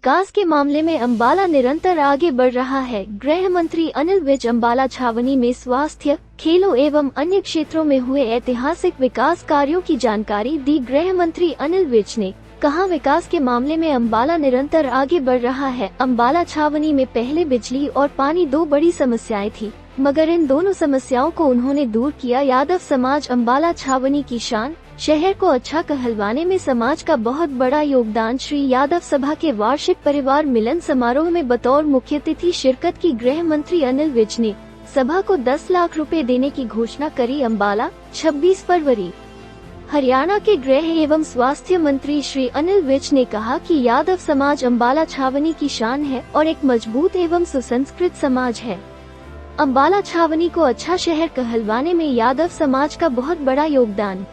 विकास के मामले में अम्बाला निरंतर आगे बढ़ रहा है। गृह मंत्री अनिल विज अम्बाला छावनी में स्वास्थ्य, खेलों एवं अन्य क्षेत्रों में हुए ऐतिहासिक विकास कार्यों की जानकारी दी। गृह मंत्री अनिल विज ने कहा, विकास के मामले में अम्बाला निरंतर आगे बढ़ रहा है। अम्बाला छावनी में पहले बिजली और पानी दो बड़ी समस्याएं थी, मगर इन दोनों समस्याओं को उन्होंने दूर किया। यादव समाज अम्बाला छावनी की शान, शहर को अच्छा कहलवाने में समाज का बहुत बड़ा योगदान। श्री यादव सभा के वार्षिक परिवार मिलन समारोह में बतौर मुख्य अतिथि शिरकत की। गृह मंत्री अनिल विज ने सभा को 10 लाख रुपए देने की घोषणा करी। अम्बाला 26 फरवरी। हरियाणा के गृह एवं स्वास्थ्य मंत्री श्री अनिल विज ने कहा कि यादव समाज अम्बाला छावनी की शान है और एक मजबूत एवं सुसंस्कृत समाज है। अम्बाला छावनी को अच्छा शहर कहलवाने में यादव समाज का बहुत बड़ा योगदान।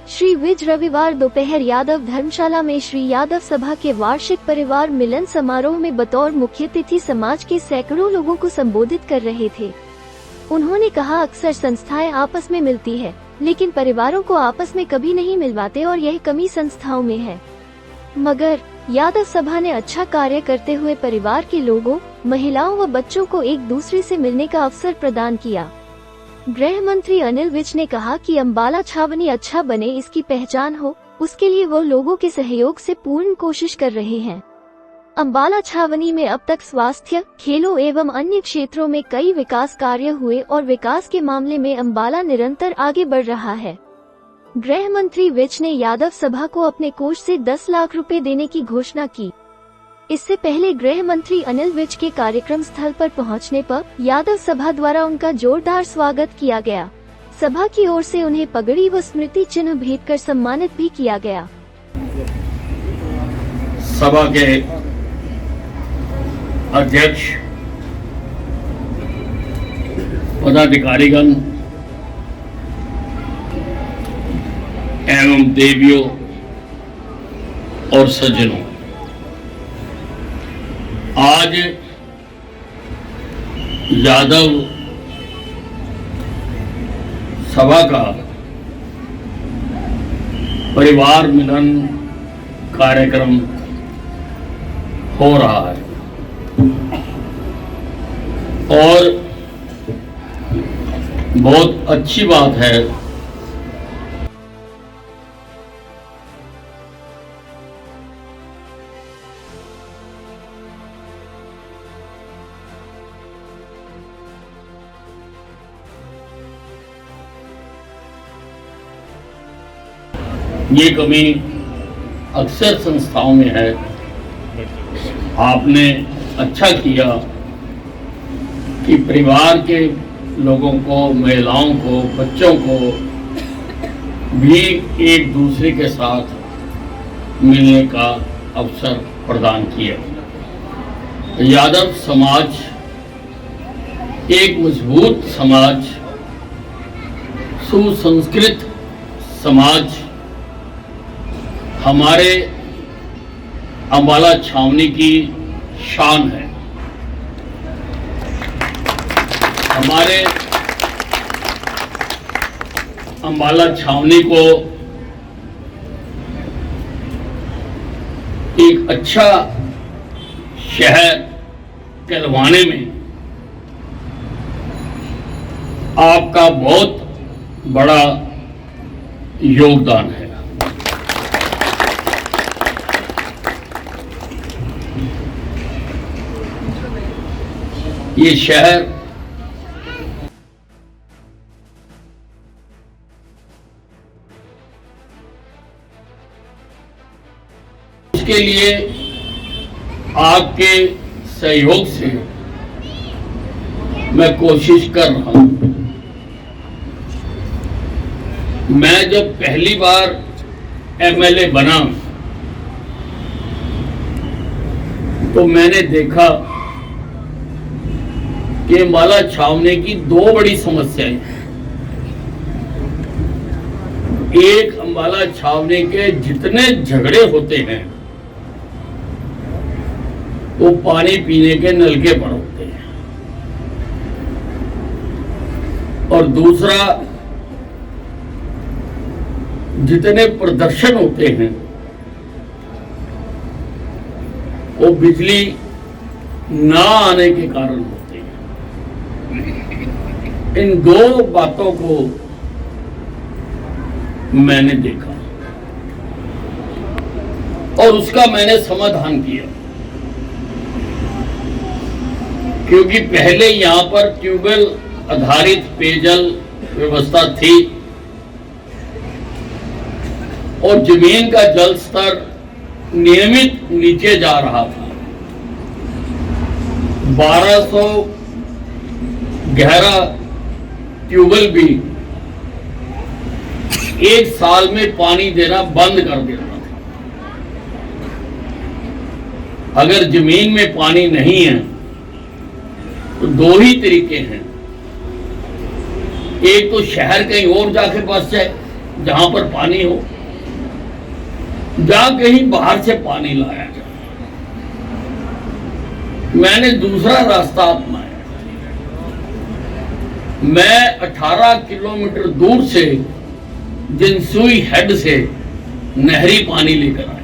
श्री विज रविवार दोपहर यादव धर्मशाला में श्री यादव सभा के वार्षिक परिवार मिलन समारोह में बतौर मुख्य अतिथि समाज के सैकड़ों लोगों को संबोधित कर रहे थे। उन्होंने कहा, अक्सर संस्थाएं आपस में मिलती है, लेकिन परिवारों को आपस में कभी नहीं मिलवाते और यह कमी संस्थाओं में है। मगर यादव सभा ने अच्छा कार्य करते हुए परिवार के लोगों, महिलाओं व बच्चों को एक दूसरे से मिलने का अवसर प्रदान किया। गृह मंत्री अनिल विज ने कहा कि अम्बाला छावनी अच्छा बने, इसकी पहचान हो, उसके लिए वो लोगों के सहयोग से पूर्ण कोशिश कर रहे हैं। अम्बाला छावनी में अब तक स्वास्थ्य, खेलों एवं अन्य क्षेत्रों में कई विकास कार्य हुए और विकास के मामले में अम्बाला निरंतर आगे बढ़ रहा है। गृह मंत्री विज ने यादव सभा को अपने कोष से 10 लाख रुपए देने की घोषणा की। इससे पहले गृह मंत्री अनिल विज के कार्यक्रम स्थल पर पहुंचने पर यादव सभा द्वारा उनका जोरदार स्वागत किया गया। सभा की ओर से उन्हें पगड़ी व स्मृति चिन्ह भेंट कर सम्मानित भी किया गया। सभा के अध्यक्ष, पदाधिकारीगण एवं देवियों और सज्जनों, आज यादव सभा का परिवार मिलन कार्यक्रम हो रहा है और बहुत अच्छी बात है। ये कमी अक्सर संस्थाओं में है। आपने अच्छा किया कि परिवार के लोगों को, महिलाओं को, बच्चों को भी एक दूसरे के साथ मिलने का अवसर प्रदान किया। यादव समाज एक मजबूत समाज, सुसंस्कृत समाज हमारे अम्बाला छावनी की शान है। हमारे अम्बाला छावनी को एक अच्छा शहर कहलवाने में आपका बहुत बड़ा योगदान है। ये शहर इसके लिए आपके सहयोग से मैं कोशिश कर रहा हूं। मैं जब पहली बार एमएलए बना तो मैंने देखा कि अम्बाला छावनी की दो बड़ी समस्याएं हैं। एक, अम्बाला छावनी के जितने झगड़े होते हैं वो पानी पीने के नलके पर होते हैं, और दूसरा, जितने प्रदर्शन होते हैं वो बिजली ना आने के कारण होते हैं। इन दो बातों को मैंने देखा और उसका मैंने समाधान किया, क्योंकि पहले यहां पर ट्यूबवेल आधारित पेयजल व्यवस्था थी और जमीन का जल स्तर नियमित नीचे जा रहा था। 1200 गहरा ट्यूबवेल भी एक साल में पानी देना बंद कर देता था। अगर जमीन में पानी नहीं है तो दो ही तरीके हैं, एक तो शहर कहीं और जाके बस जाए जहां पर पानी हो, जहां कहीं बाहर से पानी लाया जाए। मैंने दूसरा रास्ता अपनाया। मैं 18 किलोमीटर दूर से जिनसुई हेड से नहरी पानी लेकर आया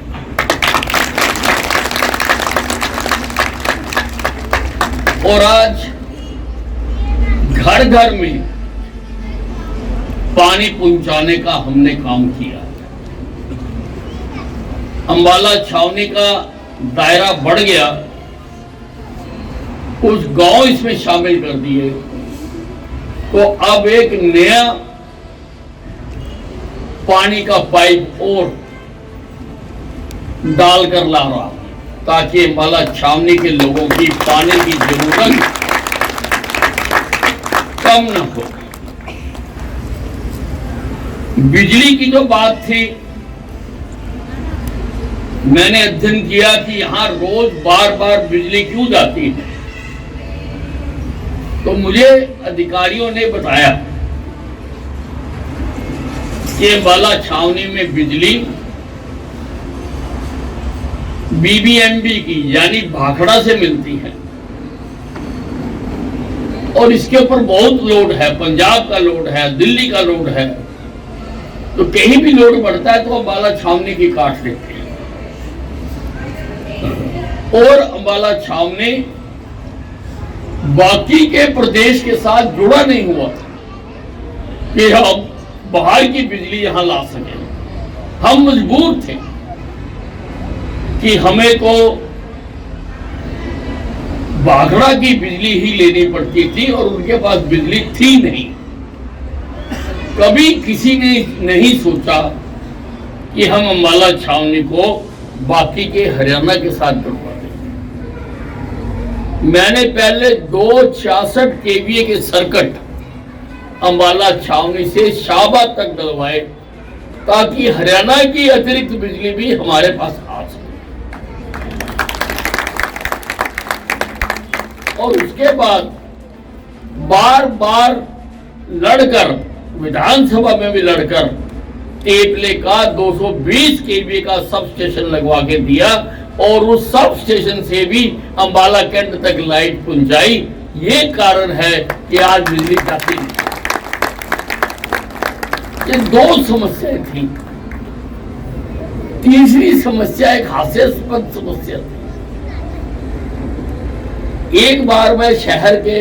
और आज घर घर में पानी पहुंचाने का हमने काम किया। अंबाला छावनी का दायरा बढ़ गया, कुछ गांव इसमें शामिल कर दिए, तो अब एक नया पानी का पाइप और डालकर ला रहा हूं, ताकि अंबाला छावनी के लोगों की पानी की जरूरत कम न हो। बिजली की जो बात थी, मैंने अध्ययन किया कि यहां रोज बार बार बिजली क्यों जाती है, तो मुझे अधिकारियों ने बताया कि अंबाला छावनी में बिजली बीबीएमबी की यानी भाखड़ा से मिलती है और इसके ऊपर बहुत लोड है, पंजाब का लोड है, दिल्ली का लोड है, तो कहीं भी लोड बढ़ता है तो अंबाला छावनी की काट देते हैं। और अंबाला छावनी बाकी के प्रदेश के साथ जुड़ा नहीं हुआ था कि हम बाहर की बिजली यहां ला सके। हम मजबूर थे कि हमें तो भाखड़ा की बिजली ही लेनी पड़ती थी और उनके पास बिजली थी नहीं। कभी किसी ने नहीं सोचा कि हम अंबाला छावनी को बाकी के हरियाणा के साथ जुड़वा दें। मैंने पहले 266 केवीए के सर्किट अंबाला छावनी से शाहबाद तक डलवाए, ताकि हरियाणा की अतिरिक्त बिजली भी हमारे पास आ सके। और उसके बाद बार बार लड़कर, विधानसभा में भी लड़कर, टेपले का 220 केवीए का सब स्टेशन लगवा के दिया और उस सब स्टेशन से भी अंबाला कैंट तक लाइट पहुंचाई। ये कारण है कि आज बिजली जाती नहीं। ये दो समस्याएं थी। तीसरी समस्या एक हास्यास्पद समस्या थी। एक बार मैं शहर के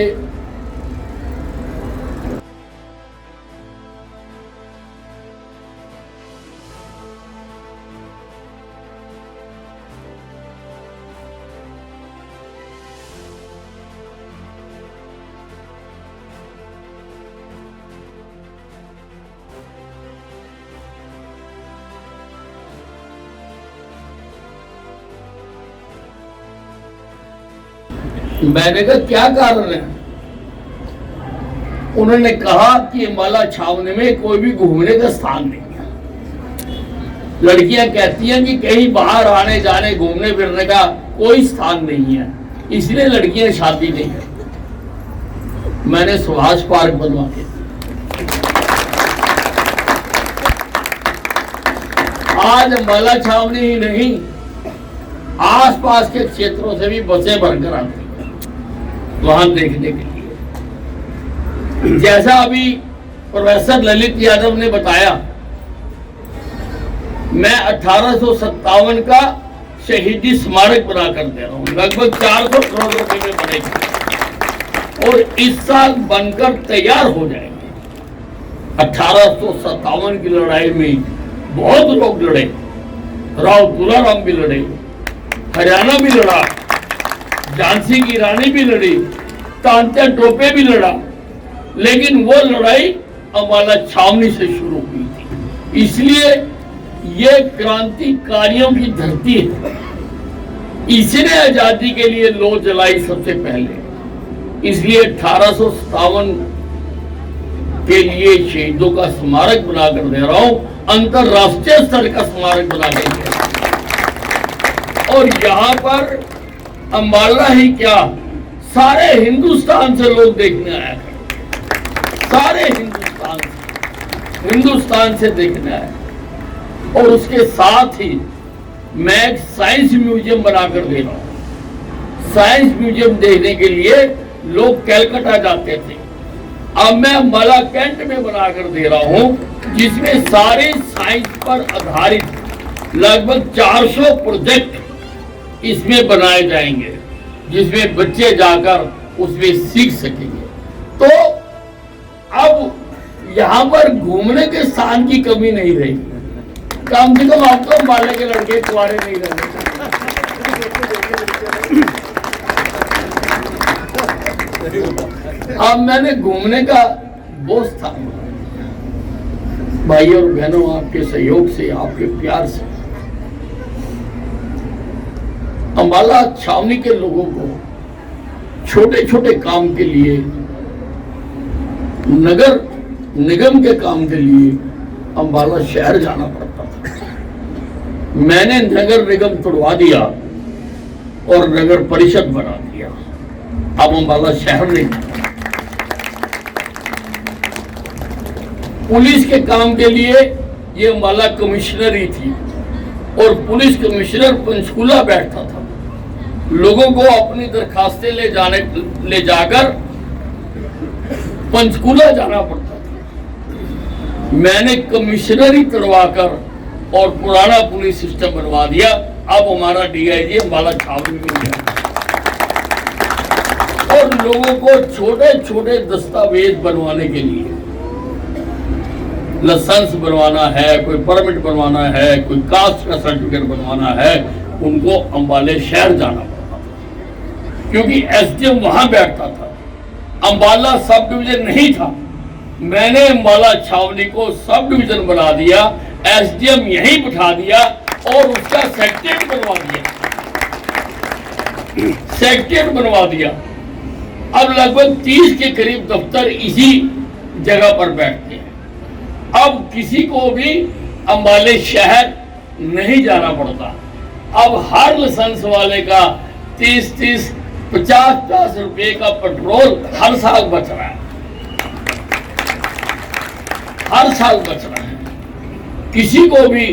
मैंने कहा क्या कारण है? उन्होंने कहा कि अंबाला छावनी में कोई भी घूमने का स्थान नहीं है। लड़कियां कहती हैं कि कहीं बाहर आने जाने घूमने फिरने का कोई स्थान नहीं है, इसलिए लड़कियां शादी नहीं करती। मैंने सुभाष पार्क बनवा के आज अंबाला छावनी ही नहीं, आसपास के क्षेत्रों से भी बसें भरकर आती हैं वहां देखने के लिए। जैसा अभी प्रोफेसर ललित यादव ने बताया, मैं 1857 का शहीदी स्मारक बनाकर दे रहा हूँ, लगभग 400 करोड़ रुपए में बनेगा और इस साल बनकर तैयार हो जाएंगे। 1857 की लड़ाई में बहुत लोग लड़े, राव तुलाराम भी लड़े, हरियाणा भी लड़ा, झांसी की रानी भी लड़ी, तांत्या टोपे भी लड़ा, लेकिन वो लड़ाई अंबाला छावनी से शुरू हुई थी। इसलिए ये क्रांतिकारियों की धरती है, इसने आजादी के लिए लौ जलाई सबसे पहले। इसलिए 1857 के लिए शहीदों का स्मारक बनाकर दे रहा हूं, अंतरराष्ट्रीय स्तर का स्मारक बना के दे रहा हूं। और यहां पर अंबाला ही क्या, सारे हिंदुस्तान से लोग देखने आया करते, सारे हिंदुस्तान से देखने आए। और उसके साथ ही मैं एक साइंस म्यूजियम बनाकर दे रहा हूं। साइंस म्यूजियम देखने के लिए लोग कलकत्ता जाते थे, अब मैं अंबाला कैंट में बनाकर दे रहा हूं, जिसमें सारे साइंस पर आधारित लगभग 400 प्रोजेक्ट इसमें बनाए जाएंगे, जिसमें बच्चे जाकर उसमें सीख सकेंगे। तो अब यहां पर घूमने के स्थान की कमी नहीं रही, कम से कम आप तो अंबाला के लड़के कुआरे नहीं रहे। अब मैंने घूमने का बोझ था, भाई और बहनों, आपके सहयोग से, आपके प्यार से अंबाला छावनी के लोगों को छोटे छोटे काम के लिए, नगर निगम के काम के लिए अंबाला शहर जाना पड़ता था। मैंने नगर निगम तोड़वा दिया और नगर परिषद बना दिया, अब अंबाला शहर नहीं। पुलिस के काम के लिए ये अंबाला कमिश्नरी थी और पुलिस कमिश्नर पंचकूला बैठता था, लोगों को अपनी दरखास्तें ले जाकर पंचकूला जाना पड़ता था। मैंने कमिश्नरी तोड़वाकर और पुराना पुलिस सिस्टम बनवा दिया, अब हमारा डीआईजी अंबाला छावनी में गया। और लोगों को छोटे छोटे दस्तावेज बनवाने के लिए, लाइसेंस बनवाना है, कोई परमिट बनवाना है, कोई कास्ट का सर्टिफिकेट बनवाना है, उनको अंबाले शहर जाना पड़ता था, क्योंकि एसडीएम वहां बैठता था। अंबाला सब डिवीजन नहीं था, मैंने अंबाला छावनी को सब डिवीजन बना दिया, एसडीएम यहीं बिठा दिया और उसका सेक्रेटरीट बनवा दिया। अब लगभग 30 के करीब दफ्तर इसी जगह पर बैठते हैं। अब किसी को भी अंबाले शहर नहीं जाना पड़ता। अब हर लाइसेंस वाले का 30-30, 50-50 रुपए का पेट्रोल हर साल बच रहा है, हर साल बच रहा है। किसी को भी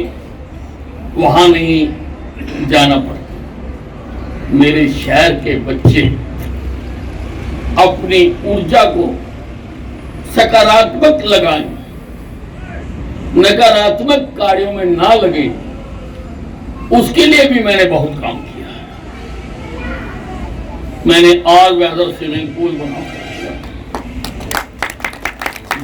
वहां नहीं जाना पड़ता। मेरे शहर के बच्चे अपनी ऊर्जा को सकारात्मक लगाएं, नकारात्मक कार्यों में ना लगे, उसके लिए भी मैंने बहुत काम किया। मैंने ऑल वेदर स्विमिंग पूल बनाया,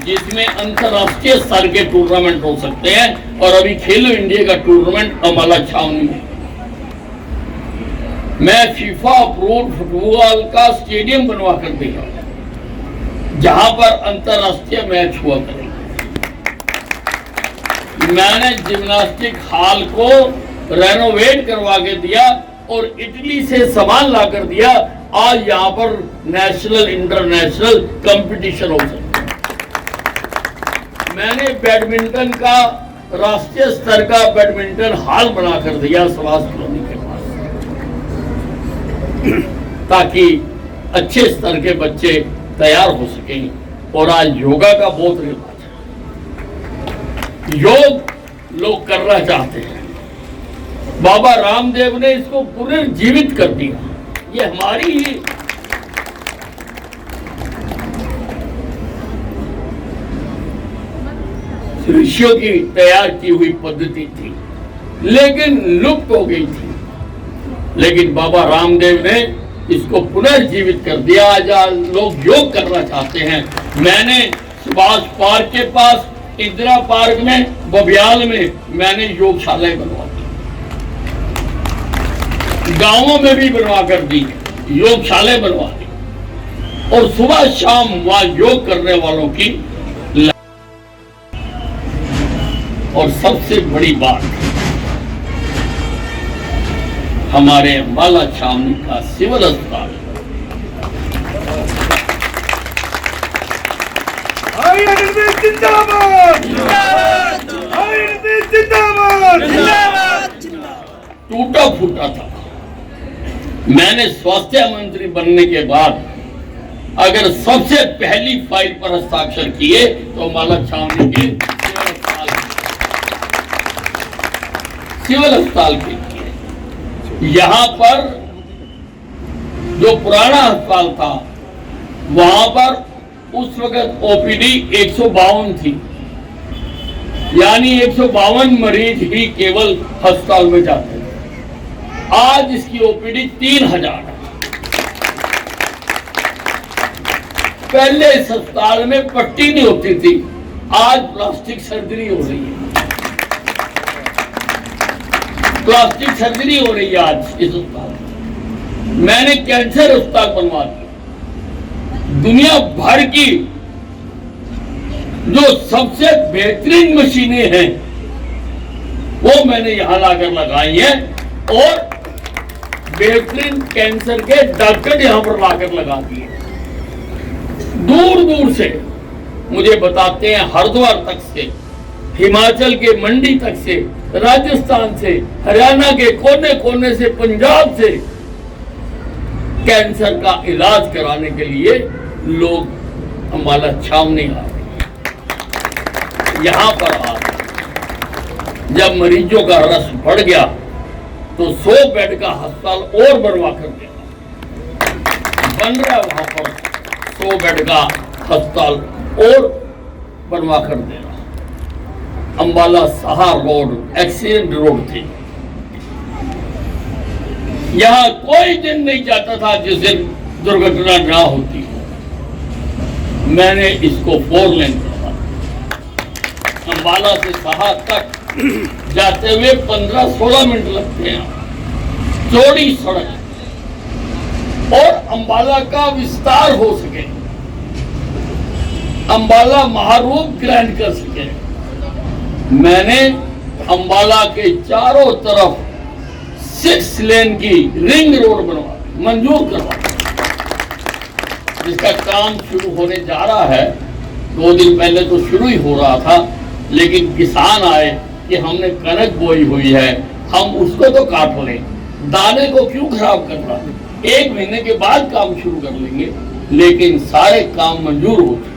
जिसमें अंतरराष्ट्रीय स्तर के टूर्नामेंट हो सकते हैं, और अभी खेलो इंडिया का टूर्नामेंट अंबाला छावनी में। मैं फीफा अप्रूव्ड फुटबॉल का स्टेडियम बनवा कर देगा, जहां पर अंतरराष्ट्रीय मैच हुआ करेंगे। मैंने जिम्नास्टिक हॉल को रेनोवेट करवा के दिया और इटली से सामान ला कर दिया। आज यहाँ पर नेशनल इंटरनेशनल कंपटीशन हो सकता है। मैंने बैडमिंटन का राष्ट्रीय स्तर का बैडमिंटन हॉल बना कर दिया सुभाष कॉलोनी के पास, ताकि अच्छे स्तर के बच्चे तैयार हो सकें। और आज योगा का बहुत रिवाज है, योग लोग करना चाहते हैं। बाबा रामदेव ने इसको पुनर्जीवित कर दिया। ये हमारी ही ऋषियों की तैयार की हुई पद्धति थी, लेकिन लुप्त हो गई थी। लेकिन बाबा रामदेव ने इसको पुनर्जीवित कर दिया। आज लोग योग करना चाहते हैं। मैंने सुभाष पार्क के पास, इंदिरा पार्क में, बबियाल में मैंने योगशालाएं बनवा दी, गांवों में भी बनवा कर दी, योगशालाएं बनवा दी, और सुबह शाम वहां योग करने वालों की। और सबसे बड़ी बात, हमारे अम्बाला छावनी का सिविल अस्पताल टूटा फूटा था। मैंने स्वास्थ्य मंत्री बनने के बाद अगर सबसे पहली फाइल पर हस्ताक्षर किए तो अम्बाला छावनी के सिविल अस्पताल के किए। यहां पर जो पुराना अस्पताल था वहां पर उस वक्त ओपीडी 152 थी, यानी 152 मरीज ही केवल अस्पताल में जाते थे। आज इसकी ओपीडी 3000 है। पहले इस अस्पताल में पट्टी नहीं होती थी, आज प्लास्टिक सर्जरी हो रही है। प्लास्टिक सर्जरी हो रही है आज इस अस्पताल में। मैंने कैंसर अस्पताल बनवा दिया। दुनिया भर की जो सबसे बेहतरीन मशीनें हैं वो मैंने यहां लाकर लगाई हैं, और बेहतरीन कैंसर के डॉक्टर यहां पर लाकर लगा दिए। दूर दूर से मुझे बताते हैं, हरिद्वार तक से, हिमाचल के मंडी तक से, राजस्थान से, हरियाणा के कोने कोने से, पंजाब से कैंसर का इलाज कराने के लिए लोग अम्बाला छावनी आ रहे हैं। यहां पर आ जब मरीजों का रस बढ़ गया तो 100 बेड का अस्पताल और बनवा कर देगा। बन रहा है वहां पर 100 बेड का अस्पताल और बनवा कर देगा। अम्बाला सहार रोड एक्सीडेंट रोड थी, यहां कोई दिन नहीं जाता था जिस दिन दुर्घटना ना होती। मैंने इसको 4 लेन करा। अम्बाला से सहार तक जाते हुए 15-16 मिनट लगते हैं। चौड़ी सड़क, और अम्बाला का विस्तार हो सके, अम्बाला महारूप ग्रहण कर सके, मैंने अम्बाला के चारों तरफ 6 लेन की रिंग रोड बनवा, मंजूर करवा, जिसका काम शुरू होने जा रहा है। 2 दिन पहले तो शुरू ही हो रहा था, लेकिन किसान आए कि हमने कनक बोई हुई है, हम उसको तो काट लें, दाने को क्यों खराब करना, 1 महीने के बाद काम शुरू कर लेंगे। लेकिन सारे काम मंजूर हो चुके।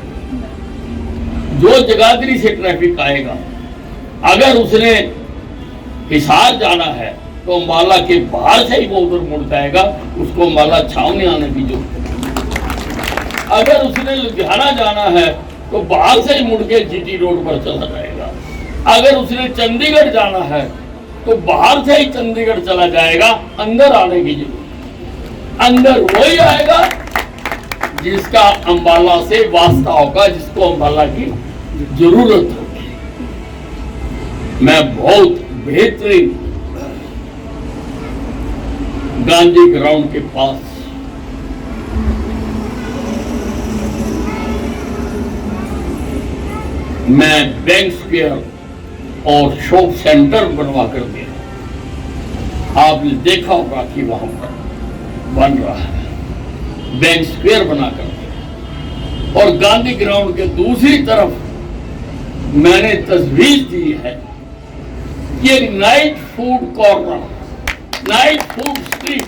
जो जगाधरी से ट्रैफिक आएगा, अगर उसने हिसार जाना है तो अम्बाला के बाहर से ही वो उधर मुड़ जाएगा, उसको अम्बाला छावनी आने की जरूरत है। अगर उसने लुधियाना जाना है तो बाहर से ही मुड़ के जीटी रोड पर चला जाएगा। अगर उसने चंडीगढ़ जाना है तो बाहर से ही चंडीगढ़ चला जाएगा, अंदर आने की जरूरत। अंदर वही आएगा जिसका अम्बाला से वास्ता होगा, जिसको अम्बाला की जरूरत होगी। मैं बहुत बेहतरीन गांधी ग्राउंड के पास मैं बैंक स्क्वायर और शॉप सेंटर बनवा कर दिया। आपने देखा होगा कि वहां पर बन रहा है, बैंक स्क्वायर बनाकर दिया। और गांधी ग्राउंड के दूसरी तरफ मैंने तजवीज दी है कि night food corner, night food street,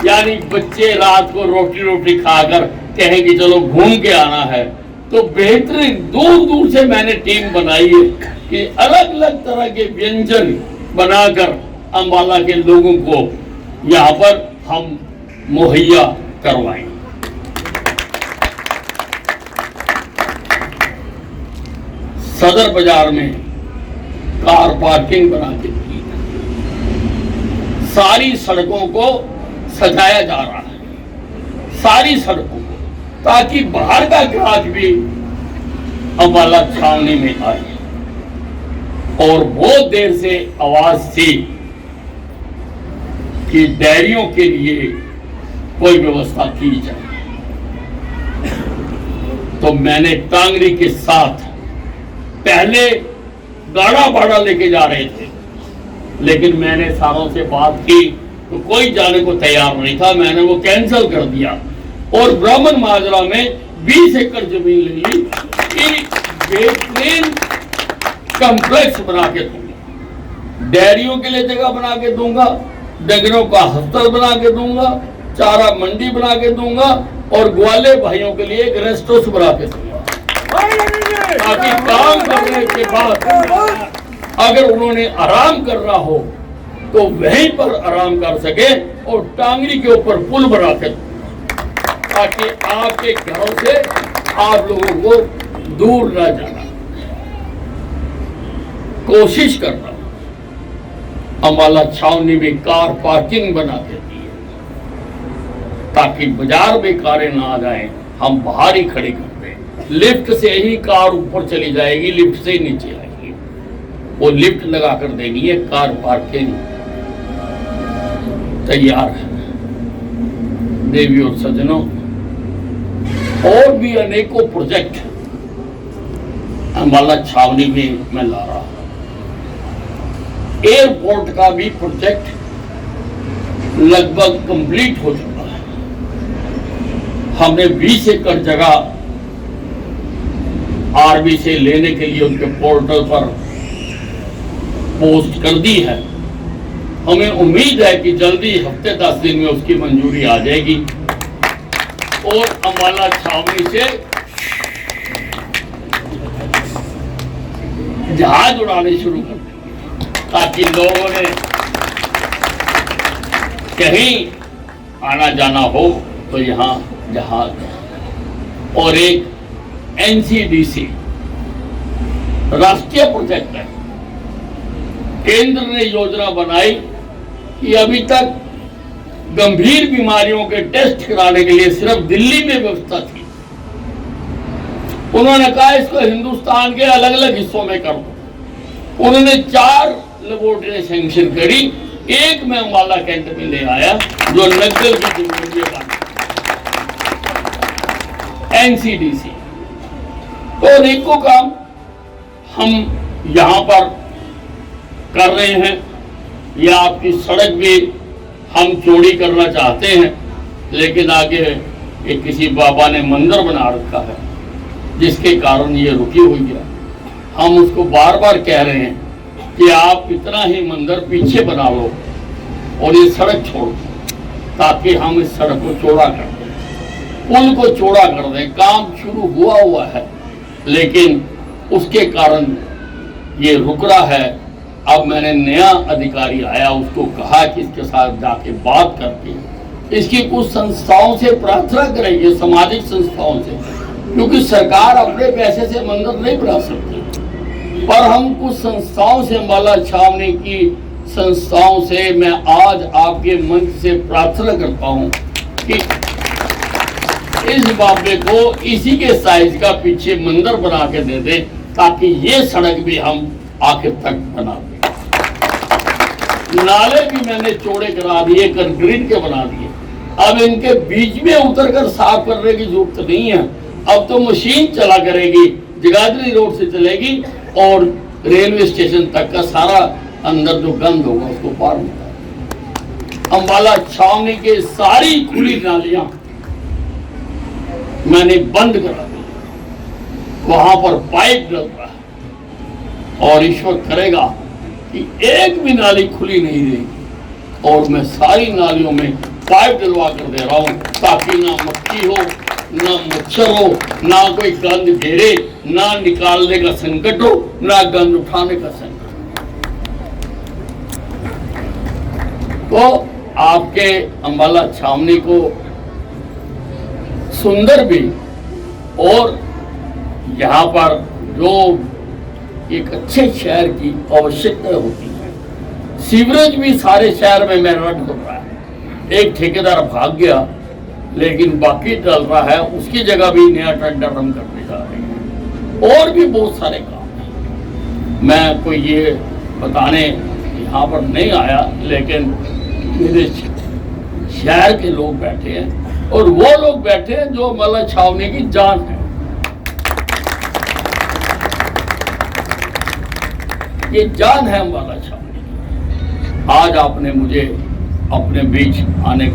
यानी बच्चे रात को रोटी रोटी खाकर कहें कि चलो घूम के आना है, तो बेहतरीन दूर दूर से मैंने टीम बनाई है कि अलग अलग तरह के व्यंजन बनाकर अम्बाला के लोगों को यहाँ पर हम मुहैया करवाएं। सदर बाजार में कार पार्किंग बना के दी, सारी सड़कों को सजाया जा रहा है, सारी सड़कों को, ताकि बाहर का ग्राहक भी अम्बाला छावनी में आए। और बहुत देर से आवाज थी कि डेयरियों के लिए कोई व्यवस्था की जाए, तो मैंने टांगरी के साथ पहले गाड़ा भाड़ा लेके जा रहे थे, लेकिन मैंने सारों से बात की तो कोई जाने को तैयार नहीं था। मैंने वो कैंसिल कर दिया और ब्राह्मण माजरा में 20 एकड़ जमीन ले ली कि बेहतरीन कॉम्प्लेक्स बना के दूंगा, डेयरियों के लिए जगह बना के दूंगा, डंगरों का हॉस्टल बना के दूंगा, चारा मंडी बना के दूंगा और ग्वाले भाइयों के लिए एक रेस्ट हाउस बना के दूंगा, ताकि काम करने के बाद अगर उन्होंने आराम करना हो तो वहीं पर आराम कर सके और टांगरी के ऊपर पुल बना के, ताकि आपके घरों से आप लोगों को दूर न जाना। कोशिश करना अम्बाला छावनी में कार पार्किंग बना देती है, ताकि बाजार में कारें ना आ जाएं, हम बाहर ही खड़ी कर दें। लिफ्ट से ही कार ऊपर चली जाएगी, लिफ्ट से ही नीचे आएगी, वो लिफ्ट लगा कर देगी। ये कार पार्किंग तैयार है। देवी और सज्जनों, और भी अनेकों प्रोजेक्ट अम्बाला छावनी में मैं ला रहा हूं। एयरपोर्ट का भी प्रोजेक्ट लगभग कंप्लीट हो चुका है। हमने 20 एकड़ जगह आर्मी से लेने के लिए उनके पोर्टल पर पोस्ट कर दी है। हमें उम्मीद है कि जल्दी हफ्ते 10 दिन में उसकी मंजूरी आ जाएगी और अम्बाला छावनी से जहाज उड़ाने शुरू कर देंगे, ताकि लोगों ने कहीं आना जाना हो तो यहाँ जहाज। और एक NCDC राष्ट्रीय प्रोजेक्ट है, केंद्र ने योजना बनाई कि अभी तक गंभीर बीमारियों के टेस्ट कराने के लिए सिर्फ दिल्ली में व्यवस्था थी। उन्होंने कहा इसको हिंदुस्तान के अलग अलग हिस्सों में कर दो। उन्होंने 4 लेबोरेटरी सैंक्शन करी, एक में अम्बाला कैंट में ले आया जो नक्सल की जिम्मेदारी NCDC। तो अनेकों काम हम यहां पर कर रहे हैं। या आपकी सड़क भी हम चौड़ी करना चाहते हैं, लेकिन आगे एक किसी बाबा ने मंदिर बना रखा है जिसके कारण ये रुकी हुई है। हम उसको बार बार कह रहे हैं कि आप इतना ही मंदिर पीछे बना लो और ये सड़क छोड़ दो, ताकि हम इस सड़क को चौड़ा कर दें, पुल को चौड़ा कर दें। काम शुरू हुआ है, लेकिन उसके कारण ये रुक रहा है। अब मैंने नया अधिकारी आया, उसको कहा कि इसके साथ जाके बात करके इसकी कुछ संस्थाओं से प्रार्थना करेंगे, सामाजिक संस्थाओं से, क्योंकि सरकार अपने पैसे से मंदिर नहीं बना सकती। पर हम कुछ संस्थाओं से, अम्बाला छावनी की संस्थाओं से मैं आज आपके मंच से प्रार्थना करता हूं कि इस बाबे को इसी के साइज का पीछे मंदिर बना के दे दें, ताकि ये सड़क भी हम आखिर तक बना दें। नाले भी मैंने चौड़े करा दिए, कंक्रीट के बना दिए। अब इनके बीच में उतरकर साफ करने की जरूरत नहीं है। अब तो मशीन चला करेगी, जगाधरी रोड से चलेगी और रेलवे स्टेशन तक का सारा अंदर जो गंद होगा उसको पार होगा। अम्बाला छावनी के सारी खुली नालियां मैंने बंद करा दी, वहां पर पाइप डल रहा है और ईश्वर करेगा कि एक भी नाली खुली नहीं रहेगी। और मैं सारी नालियों में पाइप डलवा कर दे रहा हूं, ताकि ना मक्खी हो, ना मच्छर हो, ना कोई गंद घेरे, ना निकालने का संकट हो, ना गंद उठाने का संकट हो। तो आपके अम्बाला छावनी को सुंदर भी और यहाँ पर जो एक अच्छे शहर की आवश्यकता होती है, सीवरेज भी सारे शहर में मेरठ हो रहा है। एक ठेकेदार भाग गया, लेकिन बाकी चल रहा है, उसकी जगह भी नया टेंडर हम करने जा रहे हैं। और भी बहुत सारे काम हैं। मैं कोई ये बताने यहाँ पर नहीं आया, लेकिन मेरे शहर के लोग बैठे हैं और वो लोग बैठे हैं जो अम्बाला छावनी की जान है। ये जान है अम्बाला छावनी। आज आपने मुझे अपने बीच आने